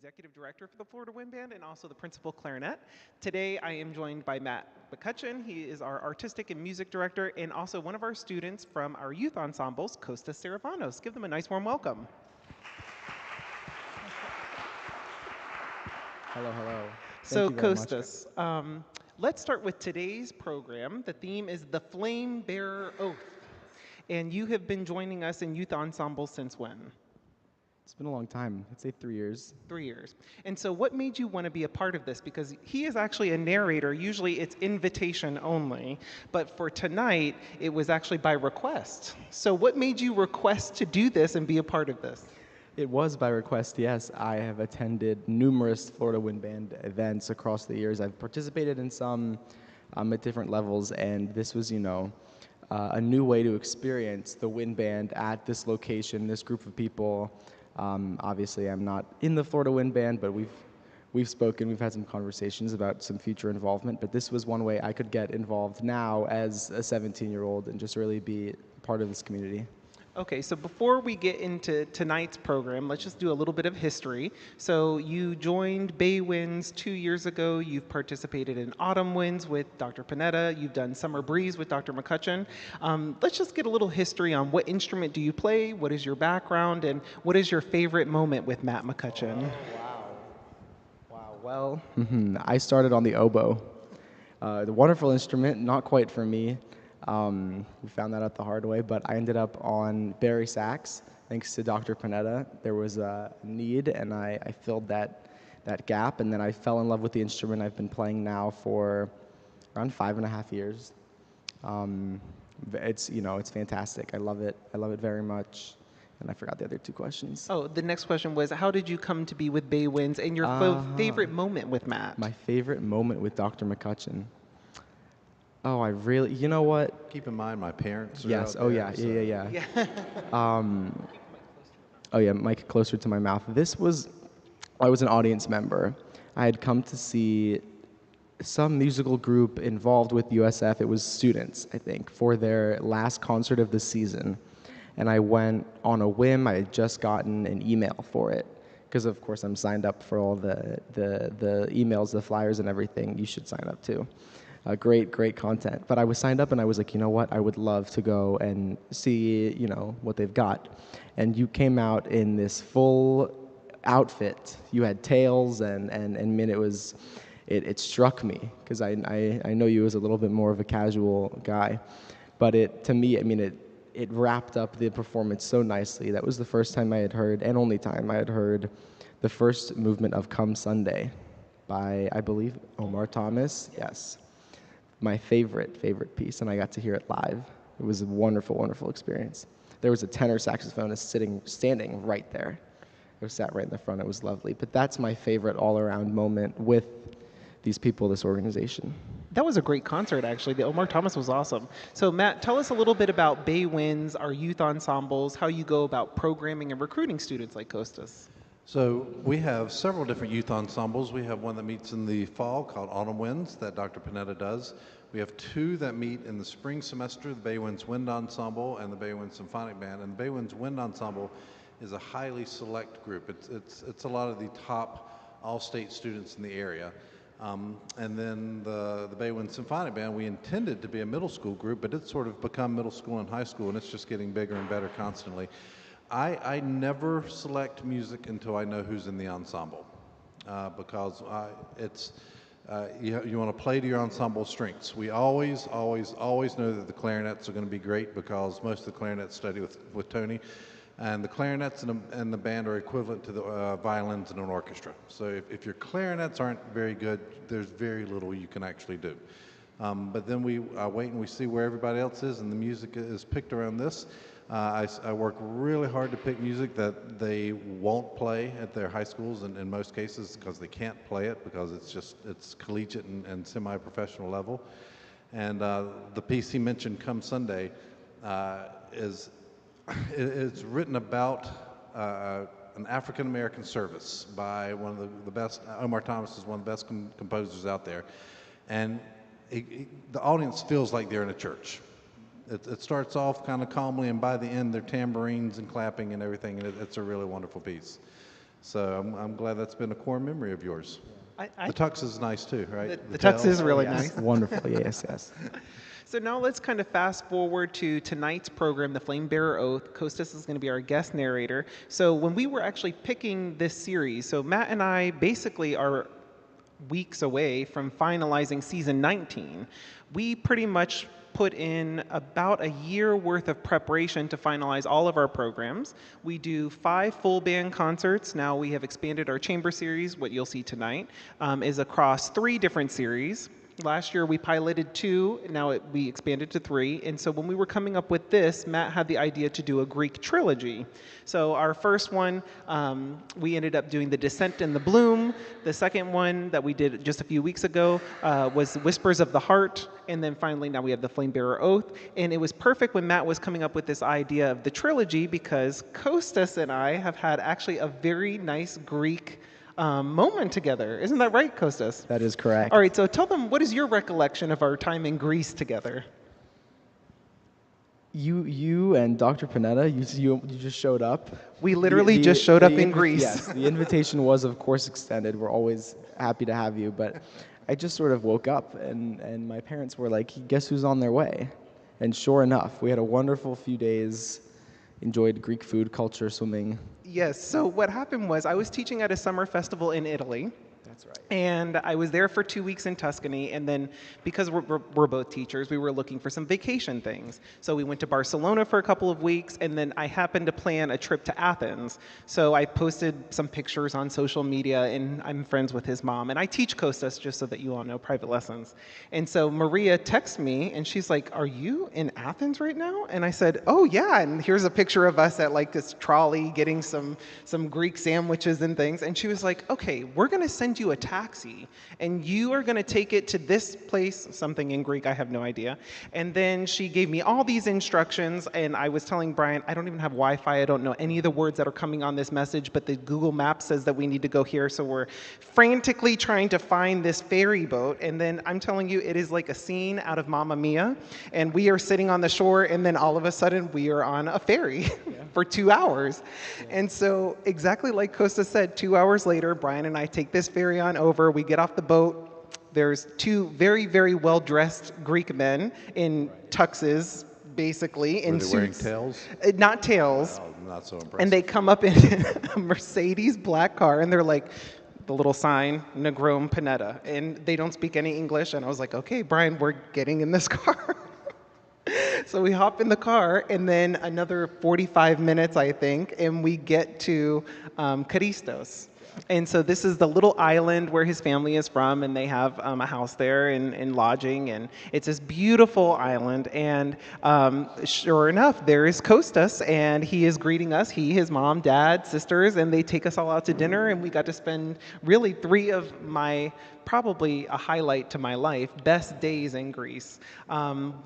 Executive Director for the Florida Wind Band and also the Principal Clarinet. Today I am joined by Matt McCutcheon. He is our Artistic and Music Director and also one of our students from our youth ensembles, Costas Seravanos. Give them a nice warm welcome. Hello, hello. So Thank you very much. Costas, let's start with today's program. The theme is the Flame Bearer Oath. And you have been joining us in youth ensembles since when? It's been a long time. I'd say 3 years. 3 years. And so what made you want to be a part of this? Because he is actually a narrator. Usually it's invitation only. But for tonight, it was actually by request. So what made you request to do this and be a part of this? It was by request, yes. I have attended numerous Florida Wind Band events across the years. I've participated in some at different levels, and this was, a new way to experience the wind band at this location, this group of people. Obviously, I'm not in the Florida Wind Band, but we've spoken, we've had some conversations about some future involvement, but this was one way I could get involved now as a 17-year-old and just really be part of this community. Okay, so before we get into tonight's program, let's just do a little bit of history. So you joined Bay Winds 2 years ago. You've participated in Autumn Winds with Dr. Panetta. You've done Summer Breeze with Dr. McCutcheon. Let's just get a little history on what instrument do you play, what is your background, and what is your favorite moment with Matt McCutcheon? Wow. Well, I started on the oboe. The wonderful instrument, not quite for me. We found that out the hard way, but I ended up on bari sax thanks to Dr. Panetta. There was a need, and I filled that gap, and then I fell in love with the instrument. I've been playing now for around 5.5 years. It's fantastic. I love it. I love it very much. And I forgot the other two questions. Oh, the next question was, how did you come to be with Bay Winds and your favorite moment with Matt? My favorite moment with Dr. McCutcheon. Oh, you know what? Keep in mind, my parents are Yes. out Oh, there, yeah. Yeah. Oh, yeah, mic closer to my mouth. I was an audience member. I had come to see some musical group involved with USF. It was students, I think, for their last concert of the season. And I went on a whim. I had just gotten an email for it. Because, of course, I'm signed up for all the emails, the flyers, and everything. You should sign up, too. Great content. But I was signed up and I was like, you know what? I would love to go and see, what they've got. And you came out in this full outfit. You had tails and it struck me because I know you as a little bit more of a casual guy. But it wrapped up the performance so nicely. That was the first time I had heard, and only time I had heard, the first movement of Come Sunday by, I believe, Omar Thomas. Yes. My favorite piece, and I got to hear it live. It was a wonderful experience. There was a tenor saxophonist standing right there. It was sat right in the front. It was lovely. But that's my favorite all-around moment with these people, this organization. That was a great concert, actually. The Omar Thomas was awesome. So, Matt, tell us a little bit about Bay Winds, our youth ensembles, how you go about programming and recruiting students like Costas. So we have several different youth ensembles. We have one that meets in the fall called Autumn Winds that Dr. Panetta does. We have two that meet in the spring semester, the Bay Winds Wind Ensemble and the Bay Winds Symphonic Band. And the Bay Winds Wind Ensemble is a highly select group. It's a lot of the top all-state students in the area. And then the Bay Winds Symphonic Band, we intended to be a middle school group, but it's sort of become middle school and high school, and it's just getting bigger and better constantly. I never select music until I know who's in the ensemble, because you want to play to your ensemble strengths. We always know that the clarinets are going to be great because most of the clarinets study with Tony, and the clarinets and the band are equivalent to the violins in an orchestra. So if your clarinets aren't very good, there's very little you can actually do. But then we wait and we see where everybody else is, and the music is picked around this. I work really hard to pick music that they won't play at their high schools in most cases because they can't play it because it's collegiate and semi-professional level. And the piece he mentioned, Come Sunday, it's written about an African-American service by one of the best. Omar Thomas is one of the best composers out there. And the audience feels like they're in a church. It starts off kind of calmly, and by the end, they're tambourines and clapping and everything, and it's a really wonderful piece. So I'm glad that's been a core memory of yours. I, The tux is nice too, right? the tux tails? is really Yes, nice. wonderful. Yes, yes. So now let's kind of fast forward to tonight's program, The Flame Bearer Oath. Kostas is going to be our guest narrator. So when we were actually picking this series, so Matt and I basically are weeks away from finalizing season 19. We pretty much put in about a year worth of preparation to finalize all of our programs. We do 5 full band concerts. Now we have expanded our chamber series. What you'll see tonight is across 3 different series. Last year we piloted 2, now we expanded to 3. And so when we were coming up with this, Matt had the idea to do a Greek trilogy. So our first one, we ended up doing The Descent in the Bloom. The second one that we did just a few weeks ago was Whispers of the Heart. And then finally now we have The Flame Bearer Oath. And it was perfect when Matt was coming up with this idea of the trilogy because Kostas and I have had actually a very nice Greek moment together. Isn't that right, Kostas? That is correct. All right, so tell them, what is your recollection of our time in Greece together? You and Dr. Panetta, you just showed up. We literally just showed up in Greece. Yes, the invitation was, of course, extended. We're always happy to have you, but I just sort of woke up and my parents were like, guess who's on their way? And sure enough, we had a wonderful few days, enjoyed Greek food, culture, swimming. Yes, so what happened was I was teaching at a summer festival in Italy. That's right. And I was there for 2 weeks in Tuscany, and then because we're both teachers, we were looking for some vacation things. So we went to Barcelona for a couple of weeks, and then I happened to plan a trip to Athens. So I posted some pictures on social media, and I'm friends with his mom. And I teach Kostas, just so that you all know, private lessons. And so Maria texts me, and she's like, "Are you in Athens right now?" And I said, "Oh, yeah." And here's a picture of us at like this trolley getting some Greek sandwiches and things. And she was like, "Okay, we're going to send you a taxi and you are going to take it to this place," something in Greek, I have no idea. And then she gave me all these instructions, and I was telling Brian, I don't even have Wi-Fi, I don't know any of the words that are coming on this message, but the Google Maps says that we need to go here, so we're frantically trying to find this ferry boat. And then I'm telling you, it is like a scene out of Mamma Mia, and we are sitting on the shore, and then all of a sudden we are on a ferry for 2 hours. And so exactly like Costa said, 2 hours later, Brian and I take this ferry on over. We get off the boat. There's 2 very, very well-dressed Greek men in tuxes, basically, in Were they wearing suits. tails? Not tails. Oh, not so impressive. And they come up in a Mercedes black car, and they're like, the little sign, Negron Panetta. And they don't speak any English. And I was like, okay, Brian, we're getting in this car. So we hop in the car, and then another 45 minutes, I think, and we get to Charistos. And so this is the little island where his family is from, and they have a house there and lodging, and it's this beautiful island. And sure enough, there is Kostas, and he is greeting us. He, his mom, dad, sisters, and they take us all out to dinner, and we got to spend really 3 of my, probably a highlight to my life, best days in Greece.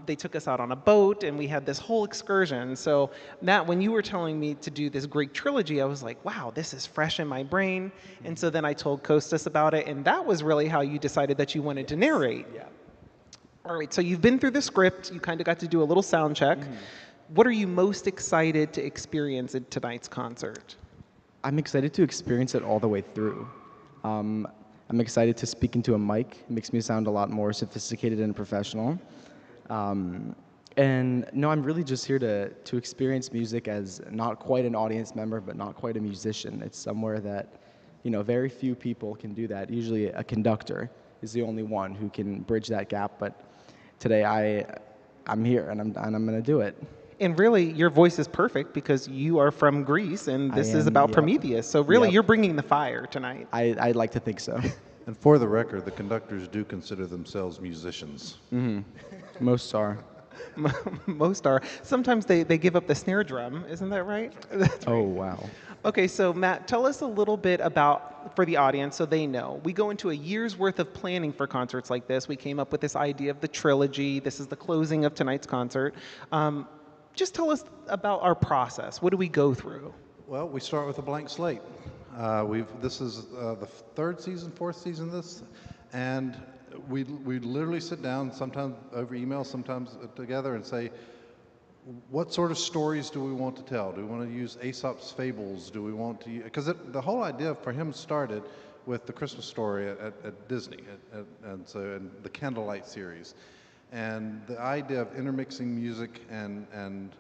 They took us out on a boat, and we had this whole excursion. So Matt, when you were telling me to do this Greek trilogy, I was like, wow, this is fresh in my brain. And so then I told Kostas about it, and that was really how you decided that you wanted to narrate. Yeah. All right, so you've been through the script, you kind of got to do a little sound check. What are you most excited to experience at tonight's concert? I'm excited to experience it all the way through. I'm excited to speak into a mic. It makes me sound a lot more sophisticated and professional. And no, I'm really just here to experience music as not quite an audience member, but not quite a musician. It's somewhere that, you know, very few people can do that. Usually a conductor is the only one who can bridge that gap, but today I'm here and I'm gonna do it. And really, your voice is perfect because you are from Greece, and this is about yep. Prometheus. So really, Yep. you're bringing the fire tonight. I'd like to think so. And for the record, the conductors do consider themselves musicians. Most are. Most are. Sometimes they give up the snare drum. Isn't that right? That's Oh, wow. Okay, so Matt, tell us a little bit about, for the audience so they know, we go into a year's worth of planning for concerts like this. We came up with this idea of the trilogy. This is the closing of tonight's concert. Just tell us about our process. What do we go through? Well, we start with a blank slate. This is the 3rd season, 4th season of this, and we literally sit down, sometimes over email, sometimes together, and say, what sort of stories do we want to tell? Do we want to use Aesop's fables? Do we want to, because the whole idea for him started with the Christmas story at Disney, and the Candlelight series. And the idea of intermixing music and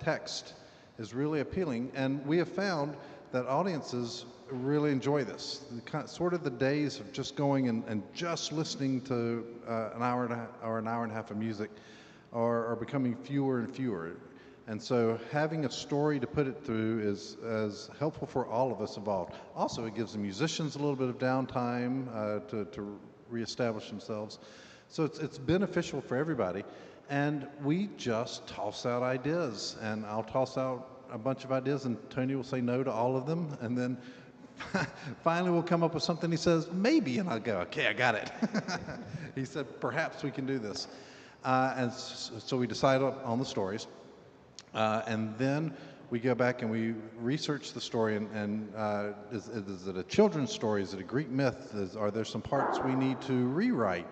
text is really appealing. And we have found that audiences really enjoy this. Sort of the days of just going and just listening to an hour and a half of music are becoming fewer and fewer. And so having a story to put it through is helpful for all of us involved. Also, it gives the musicians a little bit of downtime to reestablish themselves. So it's beneficial for everybody. And we just toss out ideas, and I'll toss out a bunch of ideas, and Tony will say no to all of them, and then finally we'll come up with something. He says, maybe, and I'll go, okay, I got it. He said, perhaps we can do this. And so we decide on the stories, and then we go back and we research the story, and is it a children's story? Is it a Greek myth? Are there some parts we need to rewrite?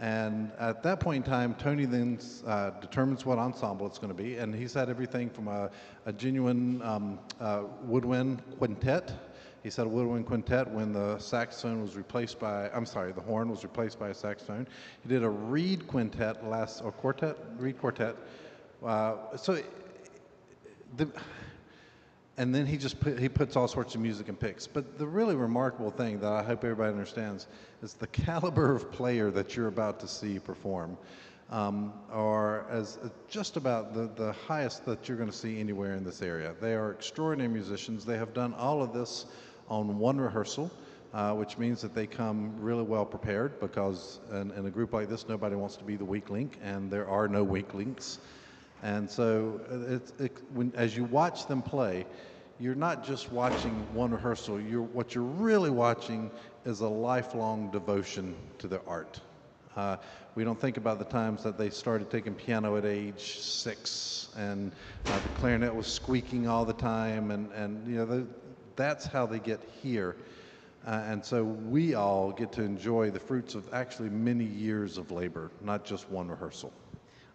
And at that point in time, Tony then determines what ensemble it's going to be, and he's had everything from a genuine woodwind quintet. He said a woodwind quintet when the saxophone was replaced by, the horn was replaced by a saxophone. He did a reed quintet reed quartet. And then he puts all sorts of music and picks. But the really remarkable thing that I hope everybody understands is the caliber of player that you're about to see perform are as just about the highest that you're going to see anywhere in this area. They are extraordinary musicians. They have done all of this on one rehearsal, which means that they come really well prepared, because in a group like this, nobody wants to be the weak link, and there are no weak links. And so as you watch them play, you're not just watching one rehearsal. What you're really watching is a lifelong devotion to their art. We don't think about the times that they started taking piano at age 6, and the clarinet was squeaking all the time, and that's how they get here. And so we all get to enjoy the fruits of actually many years of labor, not just one rehearsal.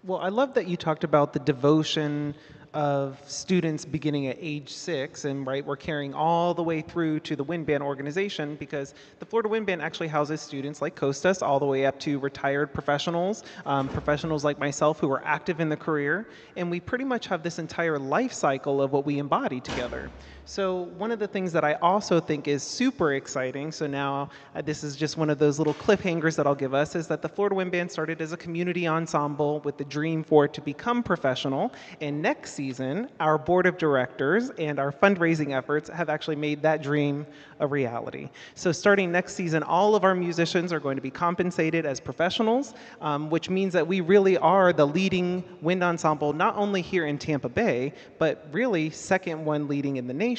Well, I love that you talked about the devotion of students beginning at age 6, and we're carrying all the way through to the Wind Band organization, because the Florida Wind Band actually houses students like Costas all the way up to retired professionals, professionals like myself who are active in the career, and we pretty much have this entire life cycle of what we embody together. So one of the things that I also think is super exciting, so now this is just one of those little cliffhangers that I'll give us, is that the Florida Wind Band started as a community ensemble with the dream for it to become professional, and next season, our board of directors and our fundraising efforts have actually made that dream a reality. So starting next season, all of our musicians are going to be compensated as professionals, which means that we really are the leading wind ensemble, not only here in Tampa Bay, but really second one leading in the nation.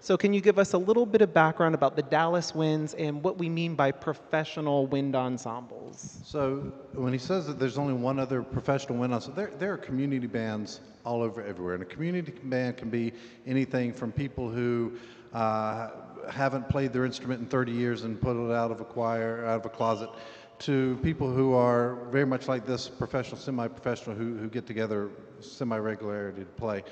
So can you give us a little bit of background about the Dallas Winds and what we mean by professional wind ensembles? So when he says that there's only one other professional wind ensemble, there are community bands all over everywhere. And a community band can be anything from people who haven't played their instrument in 30 years and put it out of a closet, to people who are very much like this, professional, semi-professional, who get together semi-regularly to play.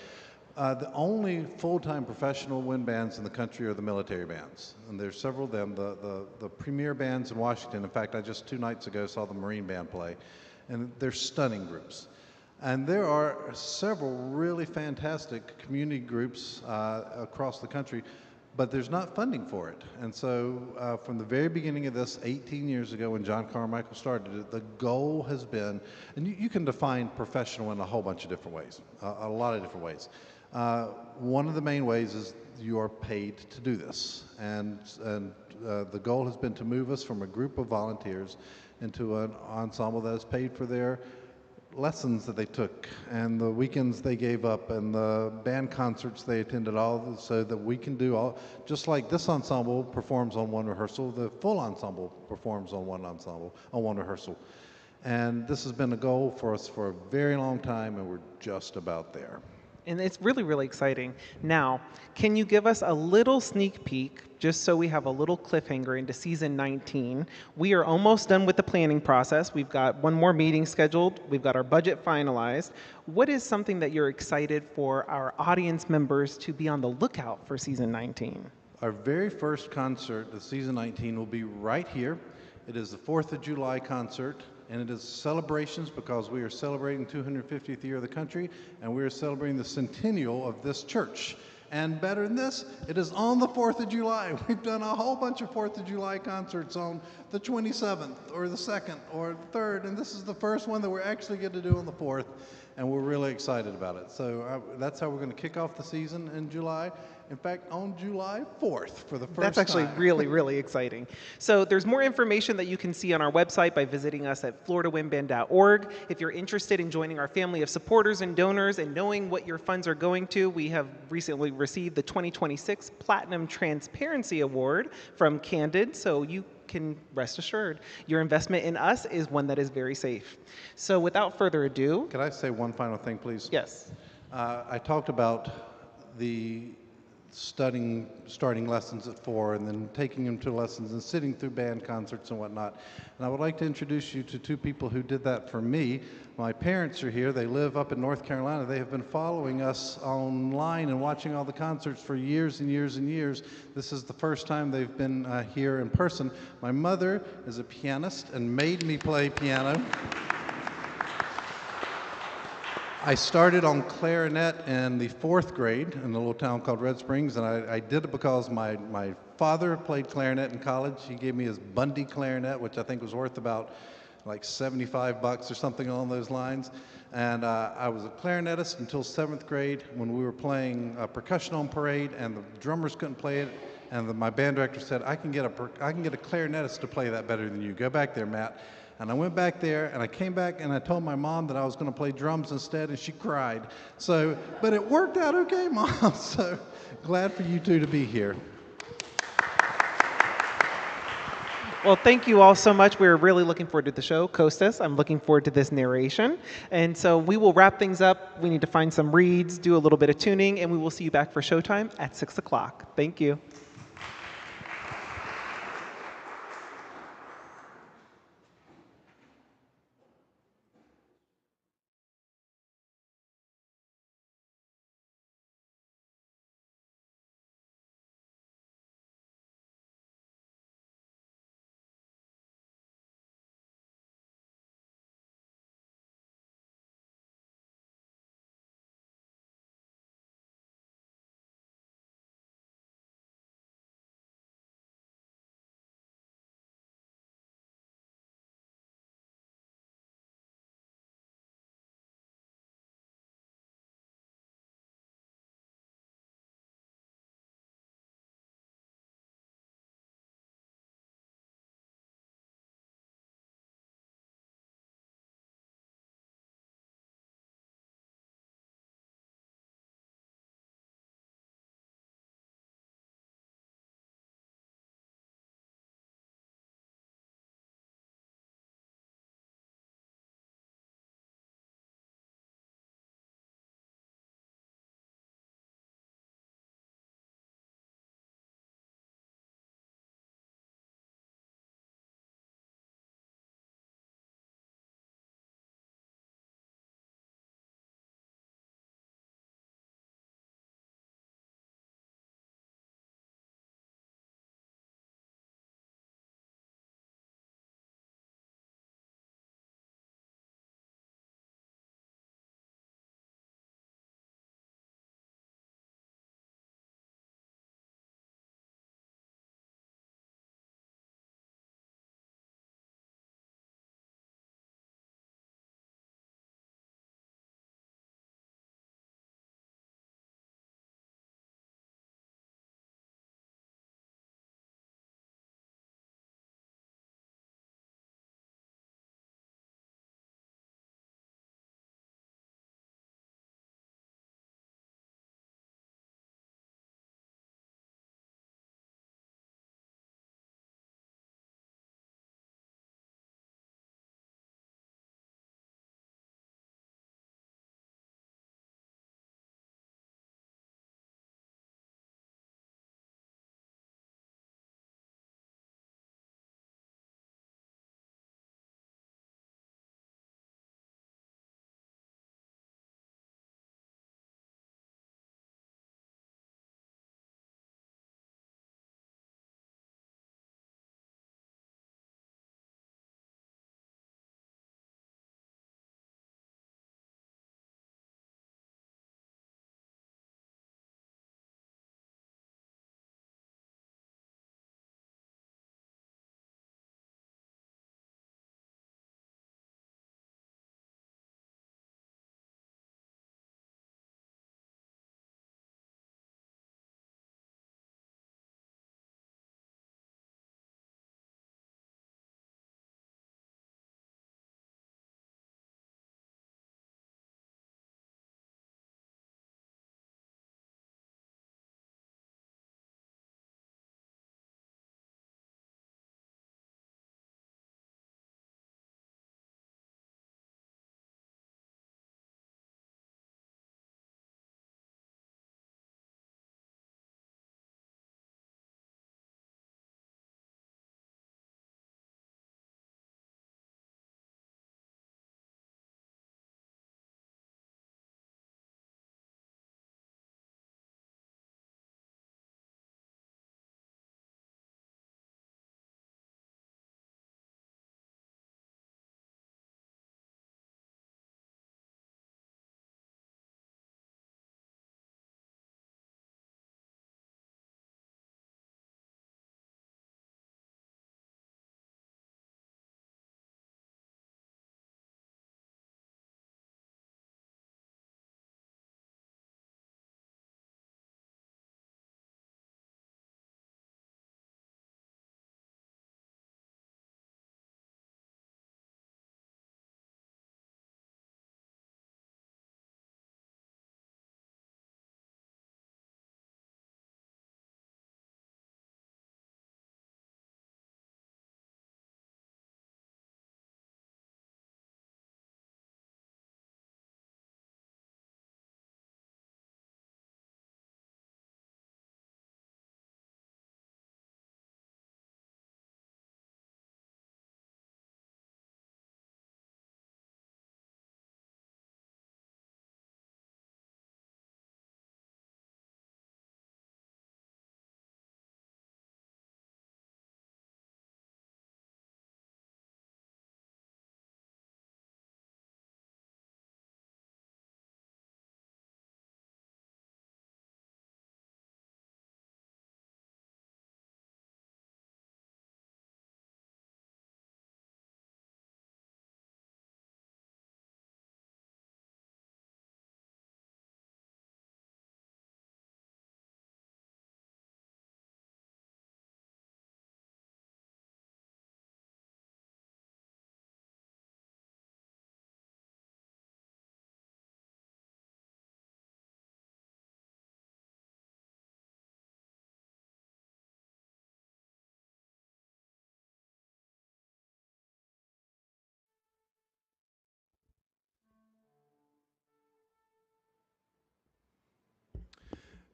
The only full-time professional wind bands in the country are the military bands, and there's several of them. The premier bands in Washington, in fact, I just 2 nights ago saw the Marine Band play, and they're stunning groups. And there are several really fantastic community groups across the country, but there's not funding for it. And so from the very beginning of this, 18 years ago when John Carmichael started it, the goal has been, and you can define professional in a whole bunch of different ways, a lot of different ways. One of the main ways is you are paid to do this, and the goal has been to move us from a group of volunteers into an ensemble that is paid for their lessons that they took, and the weekends they gave up, and the band concerts they attended, all so that we can do all, just like this ensemble performs on one rehearsal, the full ensemble performs on one rehearsal. And this has been a goal for us for a very long time, and we're just about there. And it's really, really exciting. Now, can you give us a little sneak peek, just so we have a little cliffhanger into season 19? We are almost done with the planning process. We've got one more meeting scheduled. We've got our budget finalized. What is something that you're excited for our audience members to be on the lookout for season 19? Our very first concert of season 19 will be right here. It is the 4th of July concert, and it is celebrations because we are celebrating the 250th year of the country, and we are celebrating the centennial of this church. And better than this, it is on the 4th of July. We've done a whole bunch of 4th of July concerts on the 27th or the 2nd or the 3rd, and this is the first one that we're actually going to do on the 4th, and we're really excited about it. So that's how we're going to kick off the season in July. In fact, on July 4th for the first time. That's actually really, really exciting. So there's more information that you can see on our website by visiting us at floridawindband.org. If you're interested in joining our family of supporters and donors and knowing what your funds are going to, we have recently received the 2026 Platinum Transparency Award from Candid, so you can rest assured your investment in us is one that is very safe. So without further ado. Could I say one final thing, please? Yes. I talked about the starting lessons at 4 and then taking them to lessons and sitting through band concerts and whatnot. And I would like to introduce you to two people who did that for me. My parents are here. They live up in North Carolina. They have been following us online and watching all the concerts for years and years and years. This is the first time they've been here in person. My mother is a pianist and made me play piano. I started on clarinet in the 4th grade in a little town called Red Springs, and I did it because my father played clarinet in college. He gave me his Bundy clarinet, which I think was worth about like $75 or something along those lines. And I was a clarinetist until 7th grade when we were playing percussion on parade, and the drummers couldn't play it. And my band director said, I can get a clarinetist to play that better than you. Go back there, Matt. And I went back there, and I came back, and I told my mom that I was going to play drums instead, and she cried. So, but it worked out okay, Mom. So glad for you two to be here. Well, thank you all so much. We're really looking forward to the show. Kostas, I'm looking forward to this narration. And so we will wrap things up. We need to find some reads, do a little bit of tuning, and we will see you back for showtime at 6 o'clock. Thank you.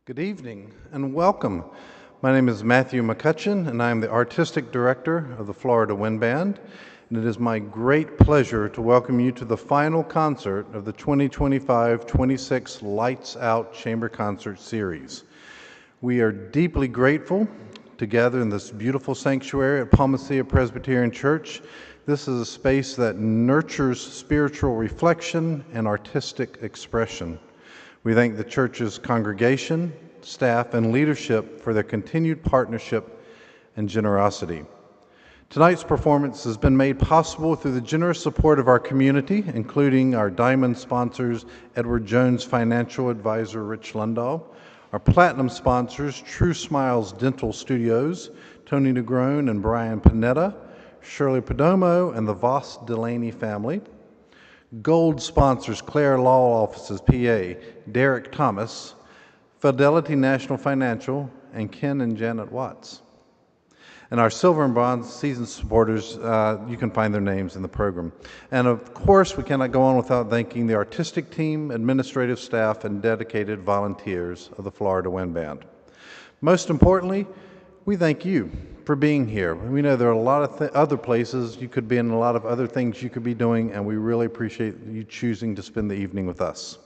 Good evening and welcome. My name is Matthew McCutcheon and I am the Artistic Director of the Florida Wind Band. And it is my great pleasure to welcome you to the final concert of the 2025-26 Lights Out Chamber Concert Series. We are deeply grateful to gather in this beautiful sanctuary at Palmacia Presbyterian Church. This is a space that nurtures spiritual reflection and artistic expression. We thank the church's congregation, staff, and leadership for their continued partnership and generosity. Tonight's performance has been made possible through the generous support of our community, including our diamond sponsors, Edward Jones Financial Advisor Rich Lundahl, our platinum sponsors, True Smiles Dental Studios, Tony Negron and Brian Panetta, Shirley Perdomo, and the Voss Delaney family. Gold sponsors, Clare Law Offices, PA, Derek Thomas, Fidelity National Financial, and Ken and Janet Watts. And our silver and bronze season supporters, you can find their names in the program. And of course, we cannot go on without thanking the artistic team, administrative staff, and dedicated volunteers of the Florida Wind Band. Most importantly, we thank you for being here. We know there are a lot of other places you could be in, a lot of other things you could be doing, and we really appreciate you choosing to spend the evening with us.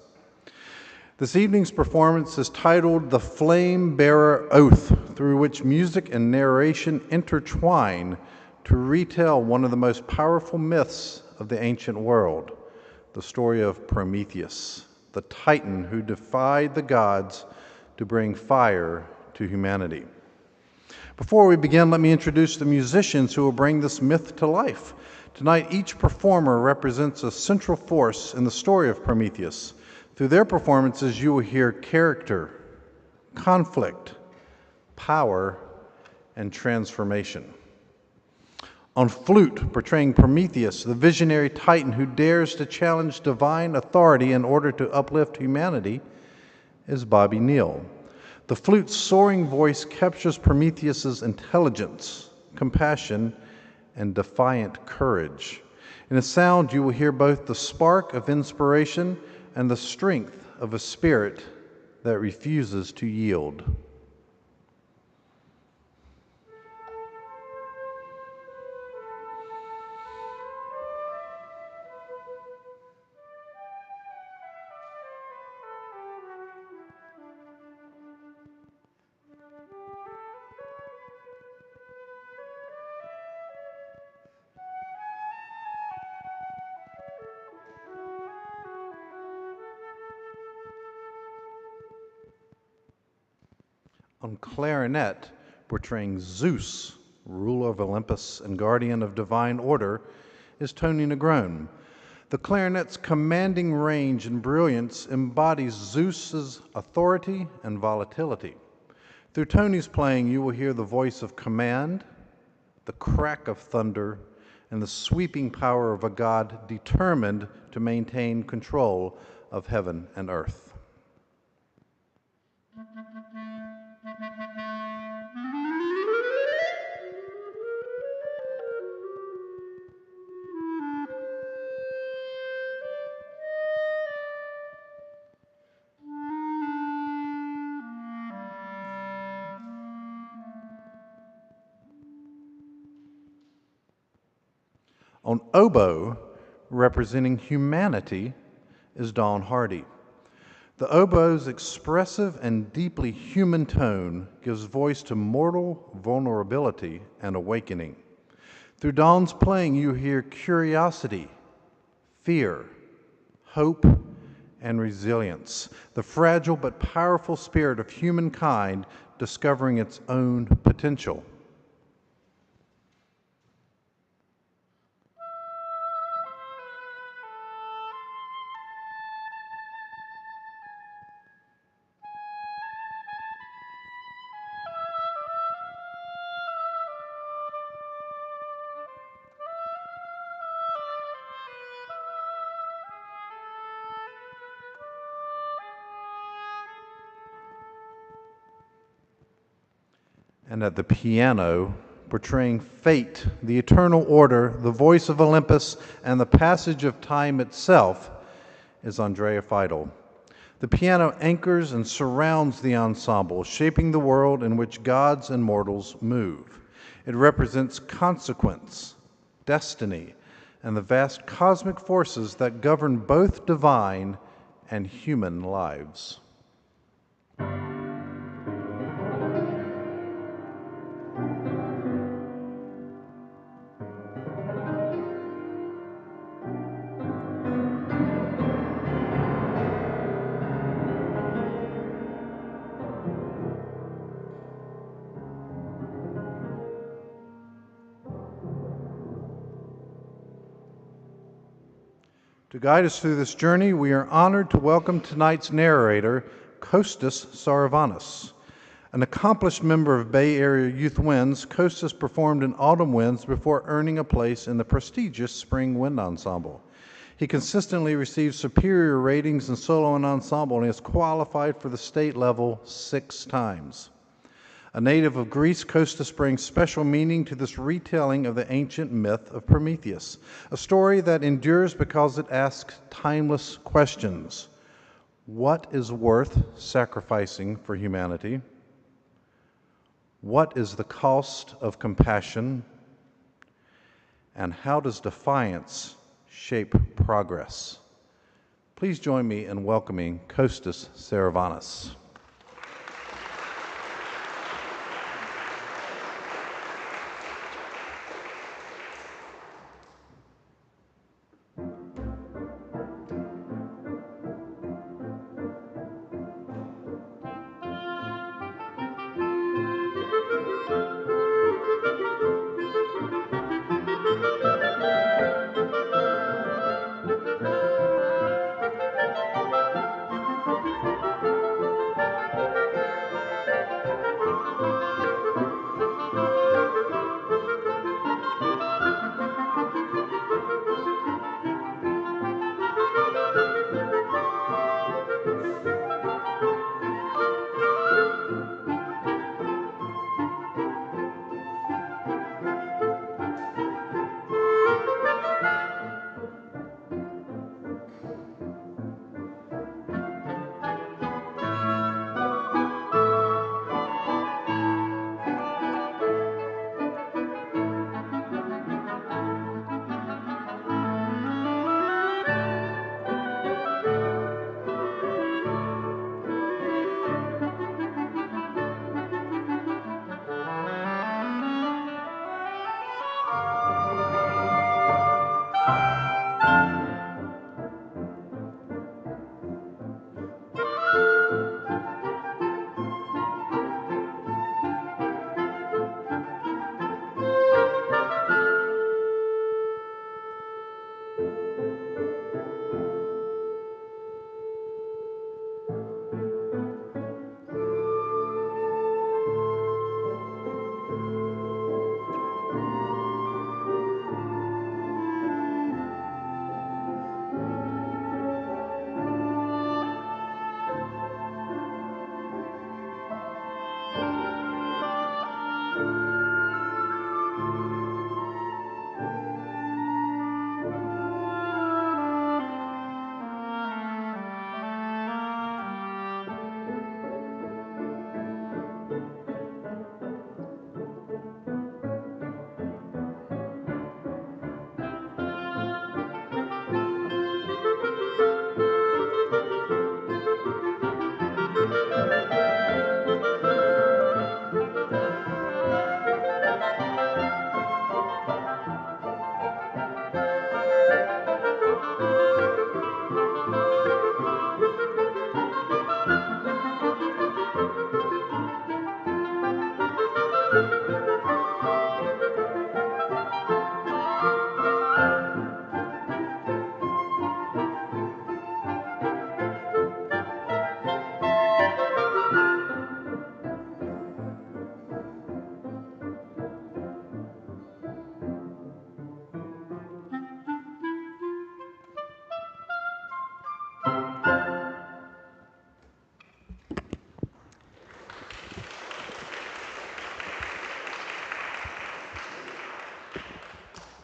This evening's performance is titled The Flame Bearer Oath, through which music and narration intertwine to retell one of the most powerful myths of the ancient world, the story of Prometheus, the titan who defied the gods to bring fire to humanity. Before we begin, let me introduce the musicians who will bring this myth to life. Tonight, each performer represents a central force in the story of Prometheus. Through their performances, you will hear character, conflict, power, and transformation. On flute, portraying Prometheus, the visionary titan who dares to challenge divine authority in order to uplift humanity, is Bobby Neal. The flute's soaring voice captures Prometheus's intelligence, compassion, and defiant courage. In the sound, you will hear both the spark of inspiration and the strength of a spirit that refuses to yield. On clarinet, portraying Zeus, ruler of Olympus and guardian of divine order, is Tony Negron. The clarinet's commanding range and brilliance embodies Zeus's authority and volatility. Through Tony's playing, you will hear the voice of command, the crack of thunder, and the sweeping power of a god determined to maintain control of heaven and earth. On oboe, representing humanity, is Dawn Hardy. The oboe's expressive and deeply human tone gives voice to mortal vulnerability and awakening. Through Dawn's playing, you hear curiosity, fear, hope, and resilience, the fragile but powerful spirit of humankind discovering its own potential. And at the piano, portraying fate, the eternal order, the voice of Olympus, and the passage of time itself, is Andrea Feidel. The piano anchors and surrounds the ensemble, shaping the world in which gods and mortals move. It represents consequence, destiny, and the vast cosmic forces that govern both divine and human lives. To guide us through this journey, we are honored to welcome tonight's narrator, Kostas Saravanos. An accomplished member of Bay Area Youth Winds, Kostas performed in Autumn Winds before earning a place in the prestigious Spring Wind Ensemble. He consistently receives superior ratings in solo and ensemble and has qualified for the state level 6 times. A native of Greece, Kostas brings special meaning to this retelling of the ancient myth of Prometheus, a story that endures because it asks timeless questions. What is worth sacrificing for humanity? What is the cost of compassion? And how does defiance shape progress? Please join me in welcoming Kostas Saravanos.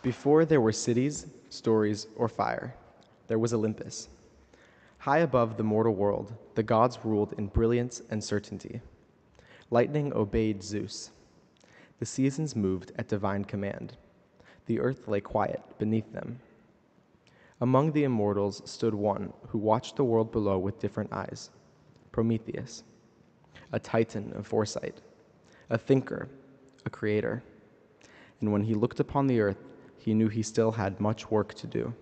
Before there were cities, stories, or fire, there was Olympus. High above the mortal world, the gods ruled in brilliance and certainty. Lightning obeyed Zeus. The seasons moved at divine command. The earth lay quiet beneath them. Among the immortals stood one who watched the world below with different eyes, Prometheus, a titan of foresight, a thinker, a creator. And when he looked upon the earth, he knew he still had much work to do.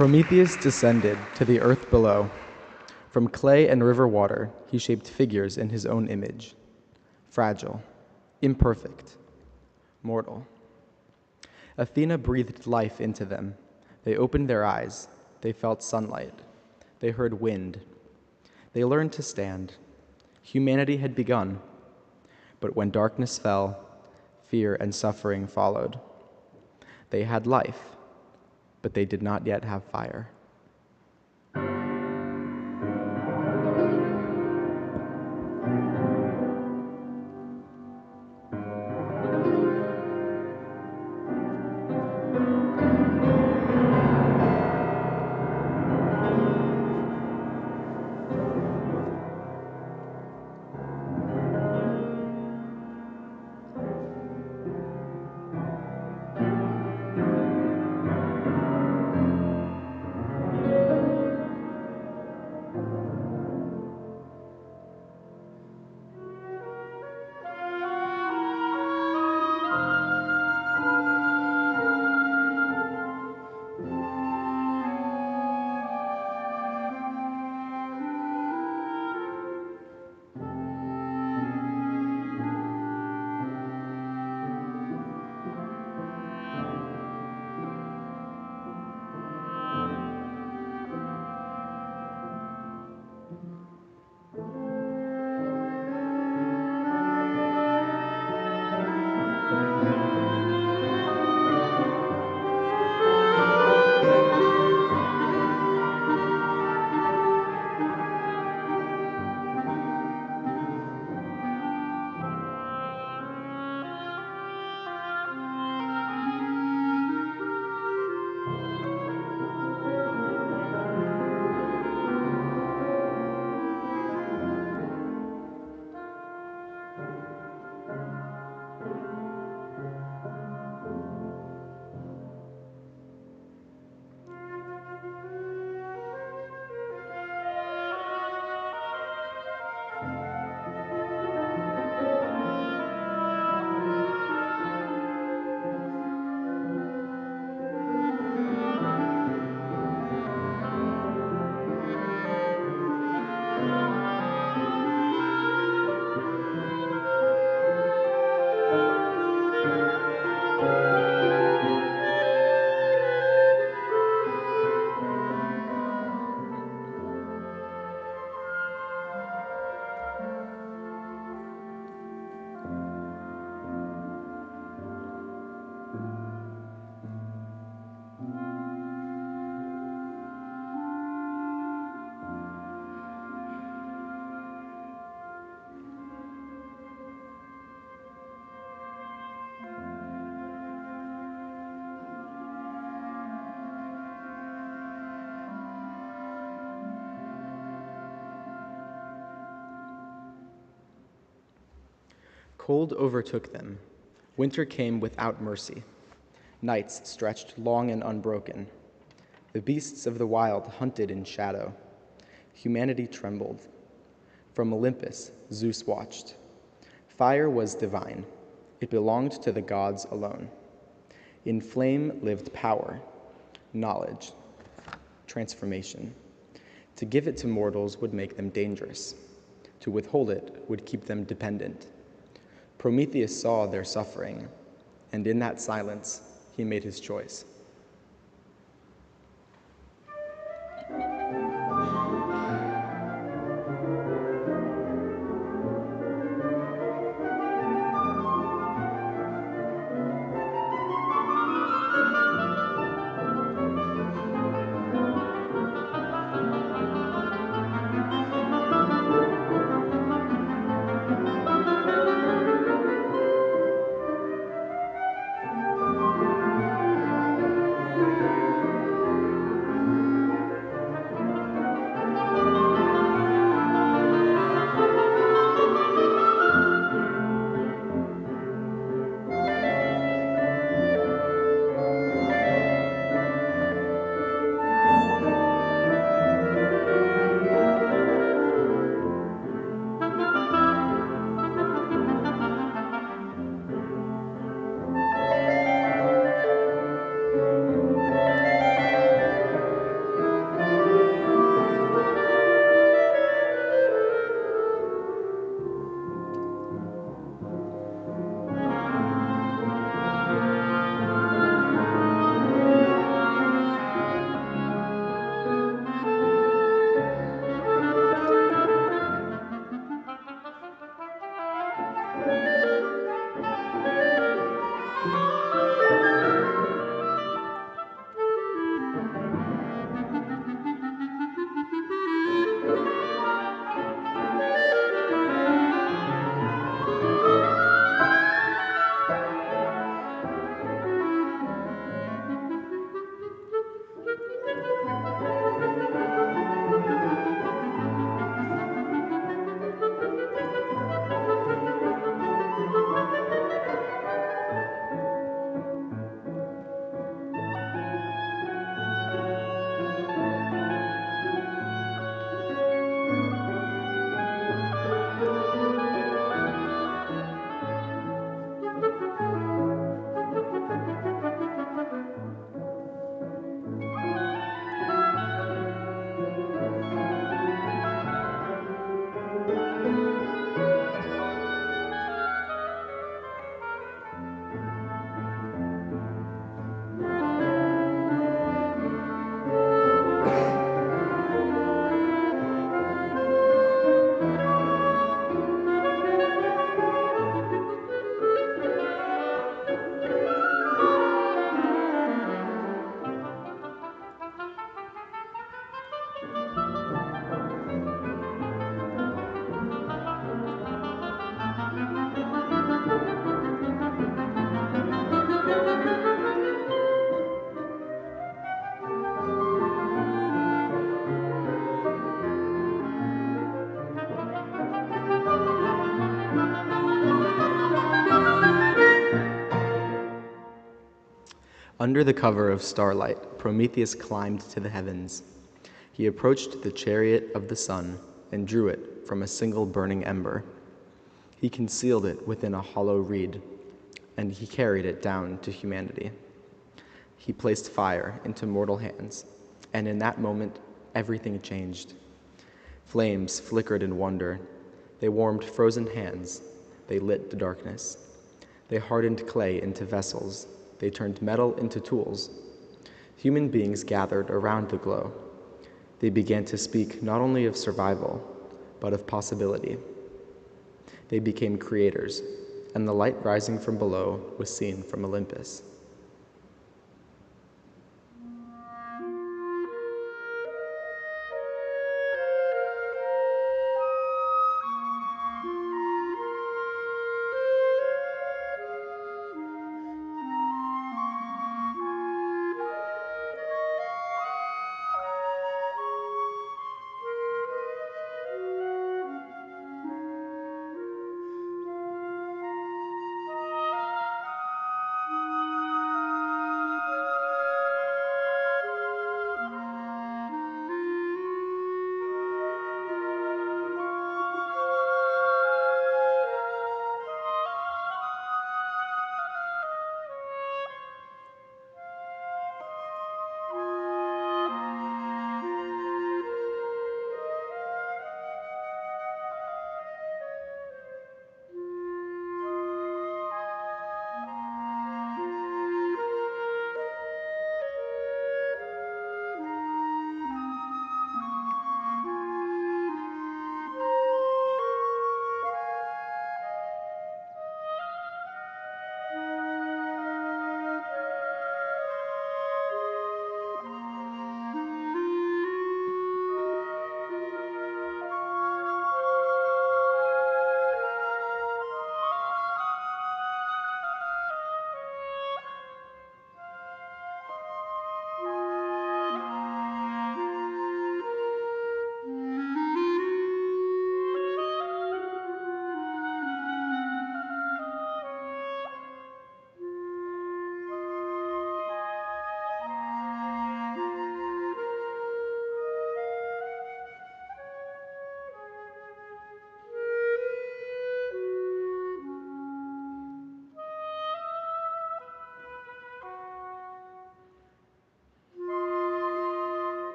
Prometheus descended to the earth below. From clay and river water, he shaped figures in his own image, fragile, imperfect, mortal. Athena breathed life into them. They opened their eyes. They felt sunlight. They heard wind. They learned to stand. Humanity had begun. But when darkness fell, fear and suffering followed. They had life, but they did not yet have fire. Cold overtook them. Winter came without mercy. Nights stretched long and unbroken. The beasts of the wild hunted in shadow. Humanity trembled. From Olympus, Zeus watched. Fire was divine. It belonged to the gods alone. In flame lived power, knowledge, transformation. To give it to mortals would make them dangerous. To withhold it would keep them dependent. Prometheus saw their suffering, and in that silence, he made his choice. Under the cover of starlight, Prometheus climbed to the heavens. He approached the chariot of the sun and drew it from a single burning ember. He concealed it within a hollow reed, and he carried it down to humanity. He placed fire into mortal hands, and in that moment, everything changed. Flames flickered in wonder. They warmed frozen hands. They lit the darkness. They hardened clay into vessels. They turned metal into tools. Human beings gathered around the glow. They began to speak not only of survival, but of possibility. They became creators, and the light rising from below was seen from Olympus.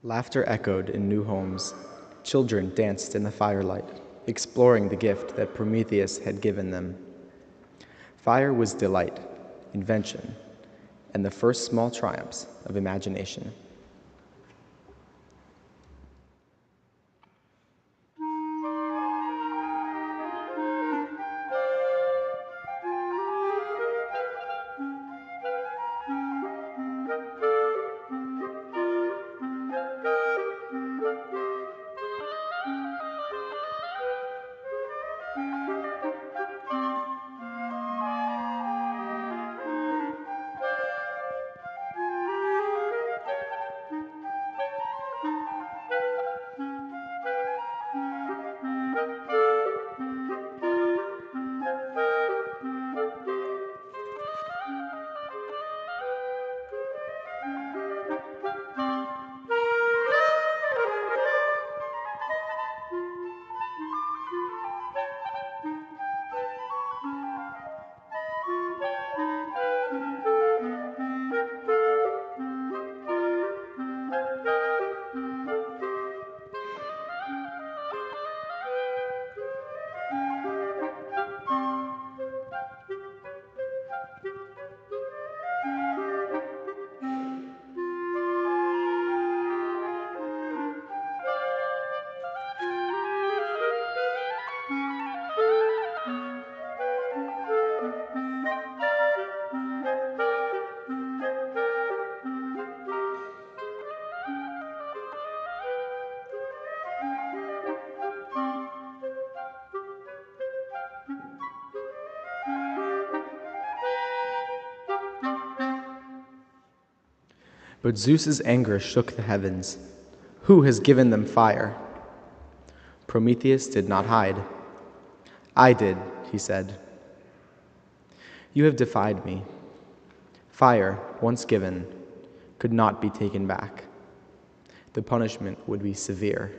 Laughter echoed in new homes. Children danced in the firelight, exploring the gift that Prometheus had given them. Fire was delight, invention, and the first small triumphs of imagination. But Zeus's anger shook the heavens. Who has given them fire? Prometheus did not hide. I did, he said. You have defied me. Fire, once given, could not be taken back. The punishment would be severe.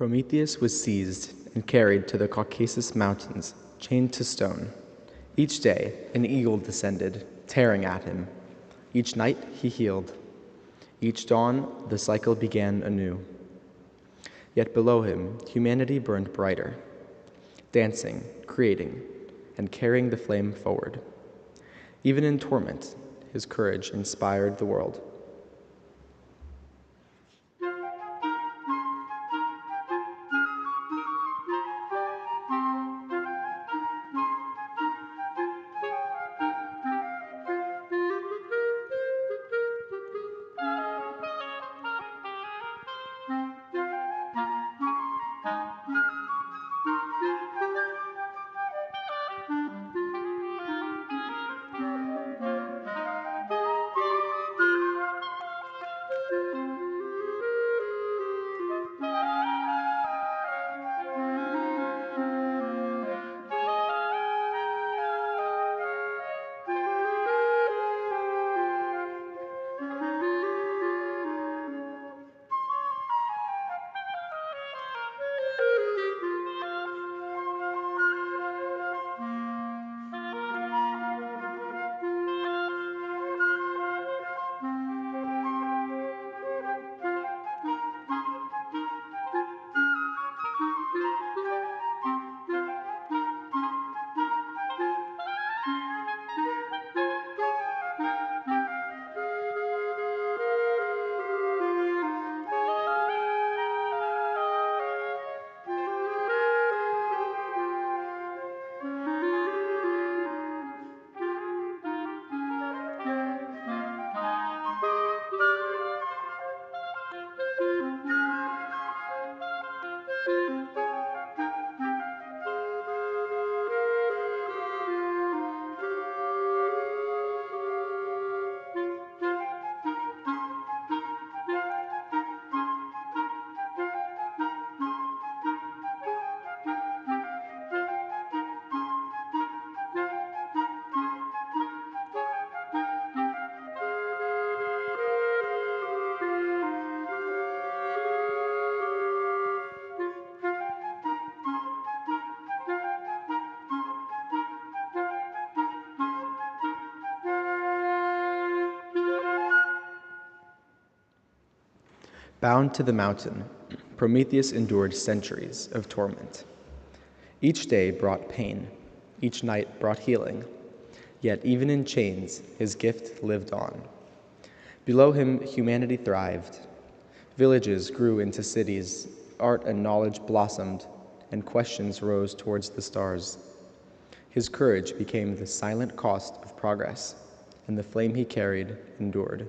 Prometheus was seized and carried to the Caucasus Mountains, chained to stone. Each day, an eagle descended, tearing at him. Each night, he healed. Each dawn, the cycle began anew. Yet below him, humanity burned brighter, dancing, creating, and carrying the flame forward. Even in torment, his courage inspired the world. Bound to the mountain, Prometheus endured centuries of torment. Each day brought pain, each night brought healing, yet even in chains, his gift lived on. Below him, humanity thrived. Villages grew into cities, art and knowledge blossomed, and questions rose towards the stars. His courage became the silent cost of progress, and the flame he carried endured.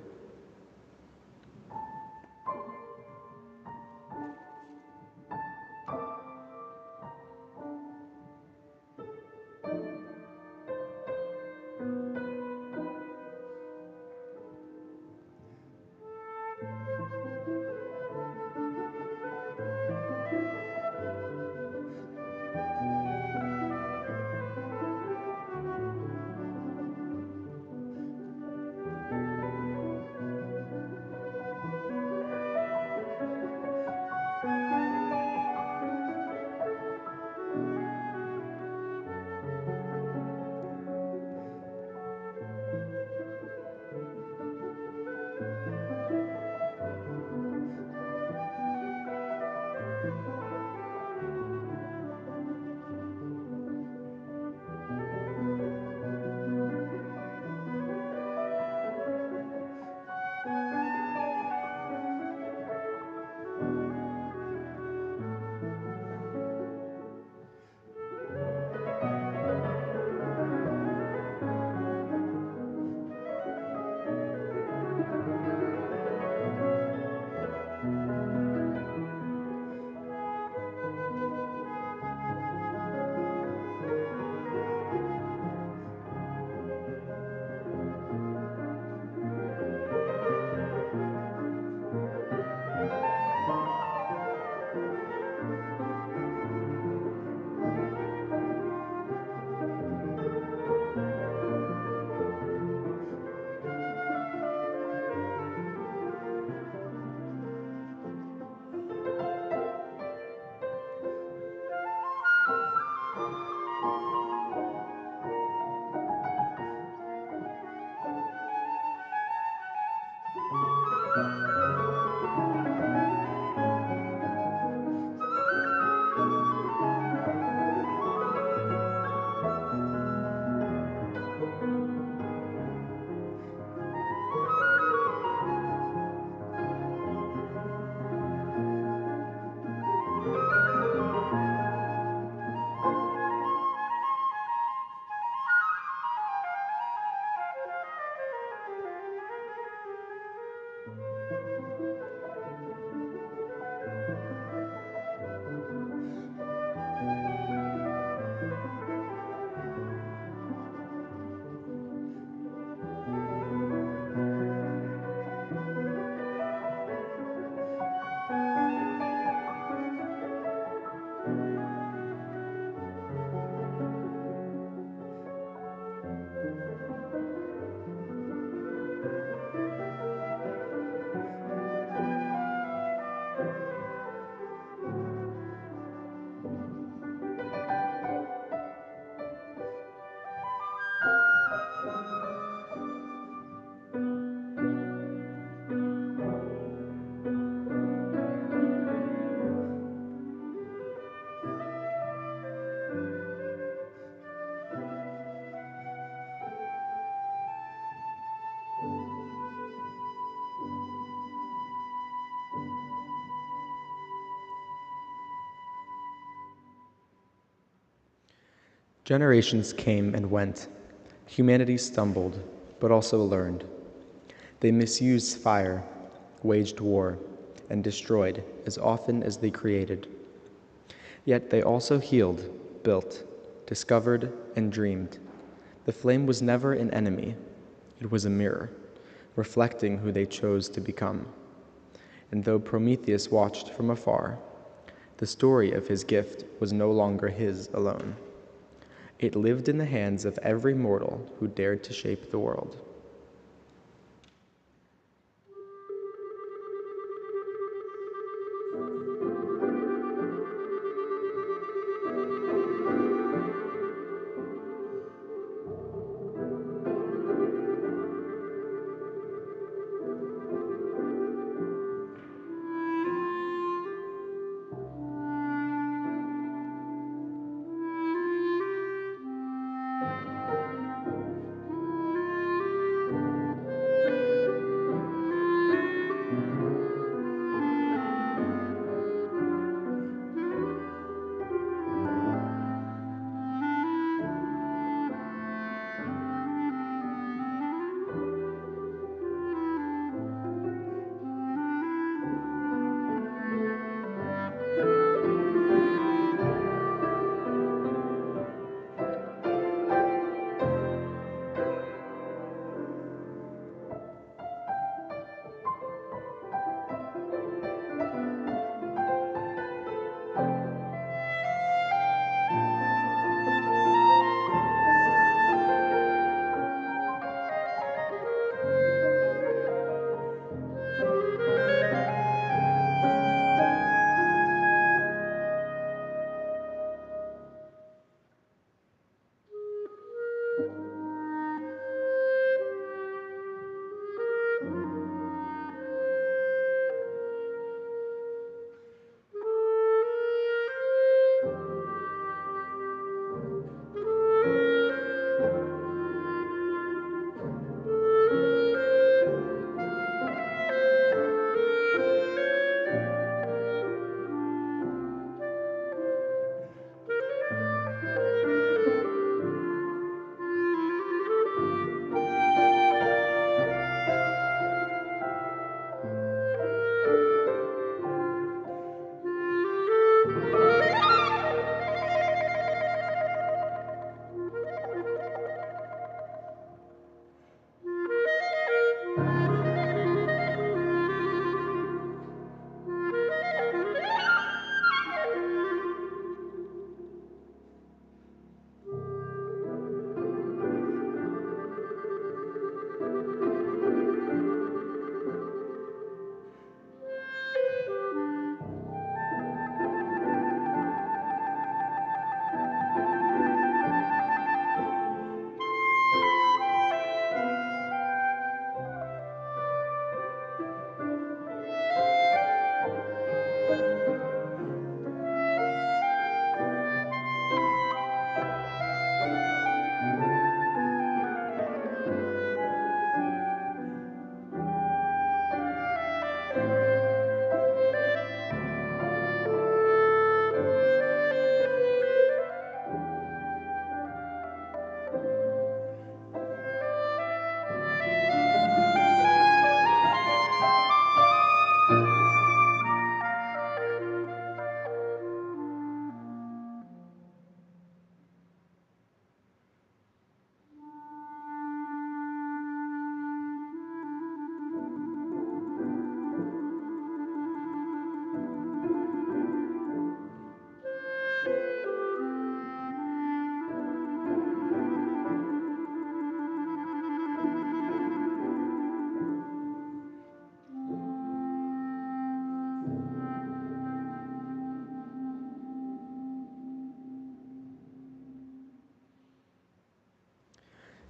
Generations came and went. Humanity stumbled, but also learned. They misused fire, waged war, and destroyed as often as they created. Yet they also healed, built, discovered, and dreamed. The flame was never an enemy. It was a mirror, reflecting who they chose to become. And though Prometheus watched from afar, the story of his gift was no longer his alone. It lived in the hands of every mortal who dared to shape the world.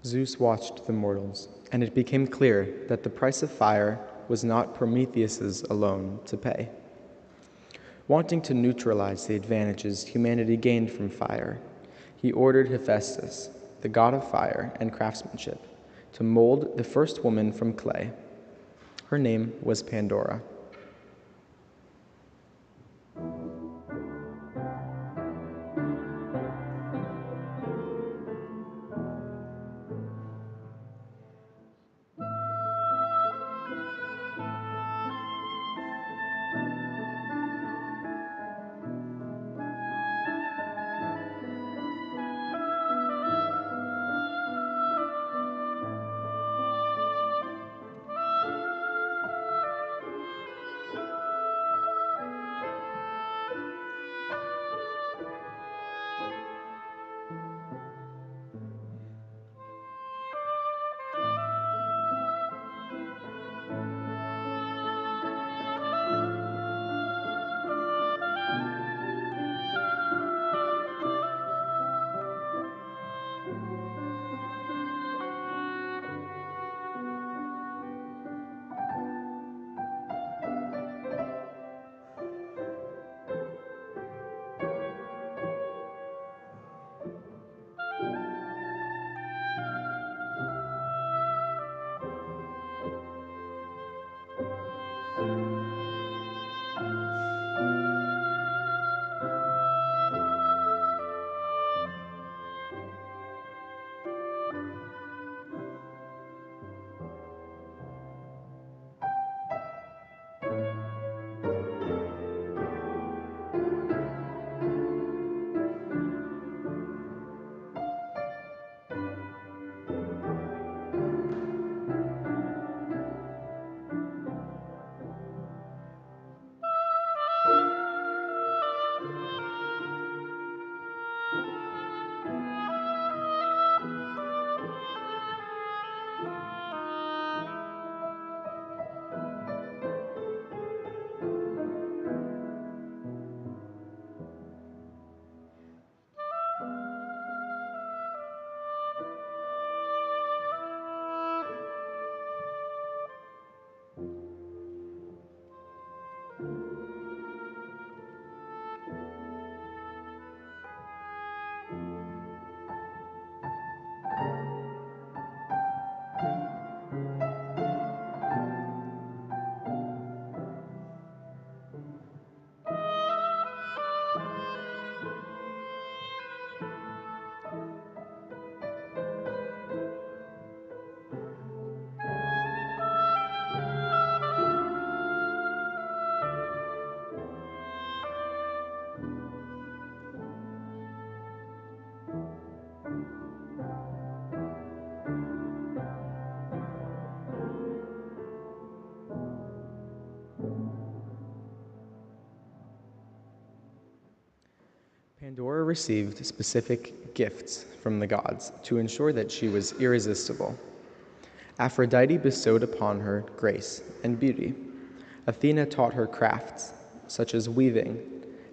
Zeus watched the mortals, and it became clear that the price of fire was not Prometheus's alone to pay. Wanting to neutralize the advantages humanity gained from fire, he ordered Hephaestus, the god of fire and craftsmanship, to mold the first woman from clay. Her name was Pandora. Pandora received specific gifts from the gods to ensure that she was irresistible. Aphrodite bestowed upon her grace and beauty. Athena taught her crafts, such as weaving,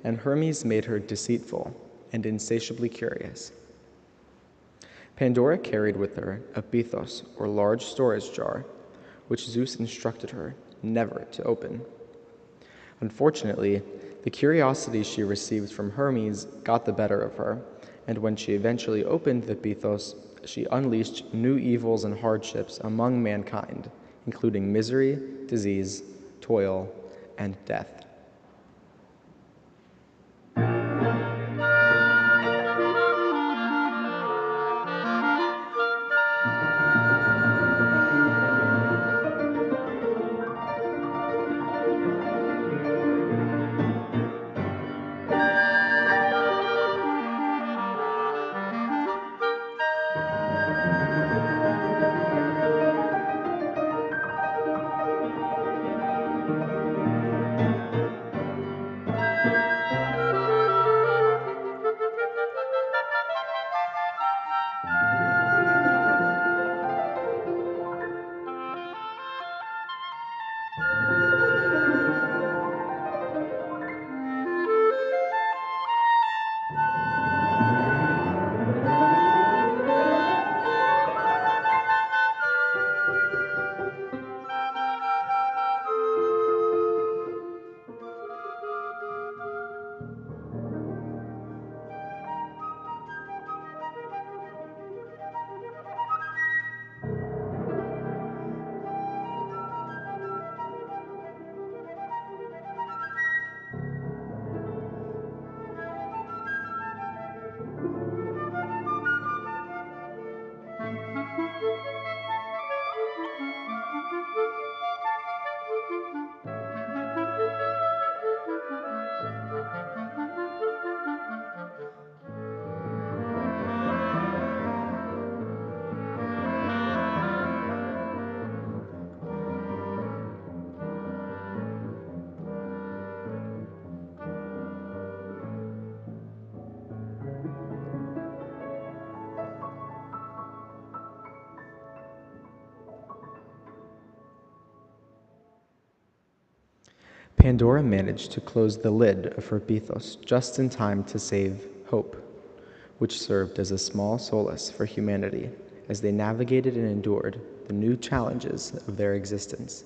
and Hermes made her deceitful and insatiably curious. Pandora carried with her a pithos, or large storage jar, which Zeus instructed her never to open. Unfortunately, the curiosity she received from Hermes got the better of her, and when she eventually opened the pithos, she unleashed new evils and hardships among mankind, including misery, disease, toil, and death. Pandora managed to close the lid of her Bethos just in time to save Hope, which served as a small solace for humanity as they navigated and endured the new challenges of their existence.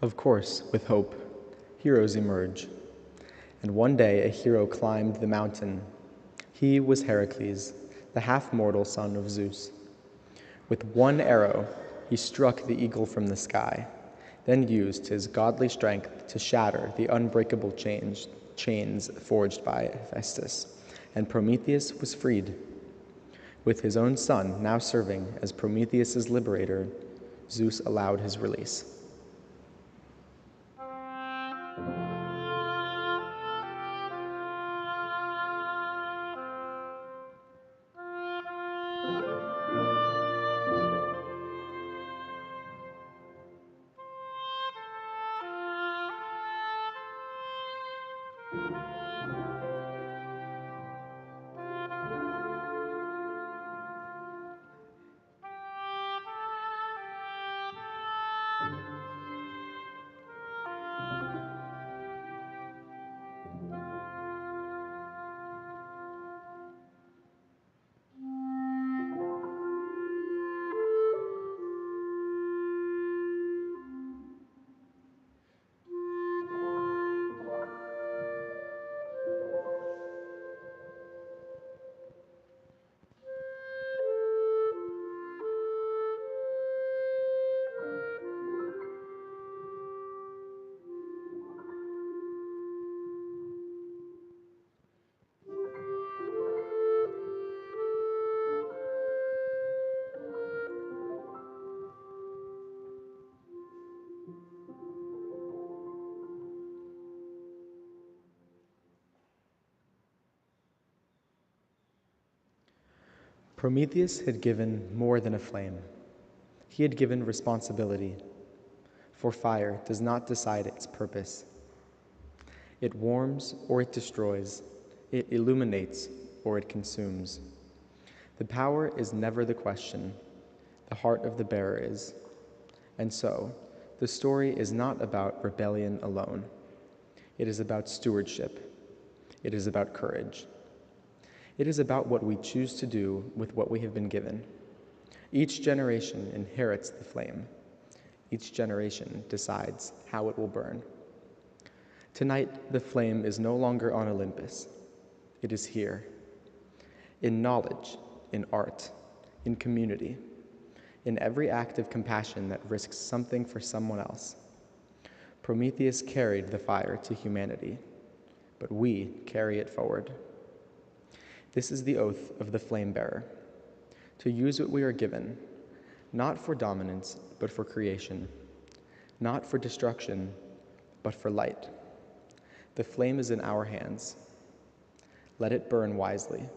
Of course, with hope, heroes emerge. And one day a hero climbed the mountain. He was Heracles, the half-mortal son of Zeus. With one arrow, he struck the eagle from the sky, then used his godly strength to shatter the unbreakable chains forged by Hephaestus, and Prometheus was freed. With his own son now serving as Prometheus's liberator, Zeus allowed his release. Prometheus had given more than a flame. He had given responsibility, for fire does not decide its purpose. It warms or it destroys, it illuminates or it consumes. The power is never the question, the heart of the bearer is. And so, the story is not about rebellion alone. It is about stewardship. It is about courage. It is about what we choose to do with what we have been given. Each generation inherits the flame. Each generation decides how it will burn. Tonight, the flame is no longer on Olympus. It is here. In knowledge, in art, in community, in every act of compassion that risks something for someone else. Prometheus carried the fire to humanity, but we carry it forward. This is the oath of the flame bearer, to use what we are given, not for dominance, but for creation, not for destruction, but for light. The flame is in our hands. Let it burn wisely.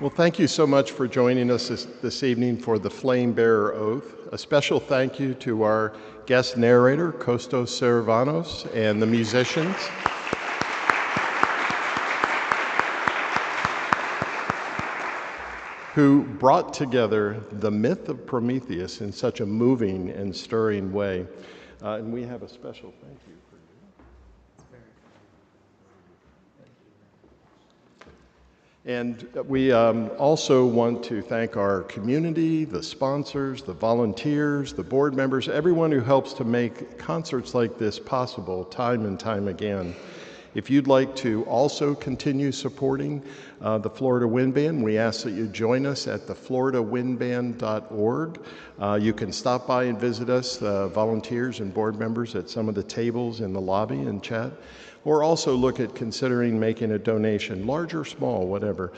Well, thank you so much for joining us this evening for the Flame Bearer Oath. A special thank you to our guest narrator, Kostos Servanos, and the musicians. Who brought together the myth of Prometheus in such a moving and stirring way. And we have a special thank you for you. And we also want to thank our community, the sponsors, the volunteers, the board members, everyone who helps to make concerts like this possible time and time again. If you'd like to also continue supporting the Florida Wind Band, we ask that you join us at thefloridawindband.org. You can stop by and visit us, volunteers and board members, at some of the tables in the lobby and chat, or also look at considering making a donation, large or small, whatever,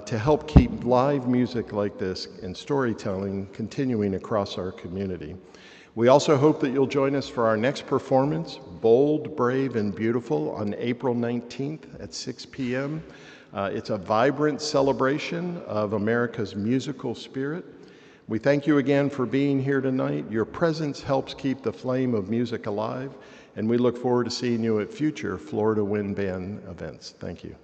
to help keep live music like this and storytelling continuing across our community. We also hope that you'll join us for our next performance, Bold, Brave, and Beautiful, on April 19th at 6 p.m. It's a vibrant celebration of America's musical spirit. We thank you again for being here tonight. Your presence helps keep the flame of music alive, and we look forward to seeing you at future Florida Wind Band events. Thank you.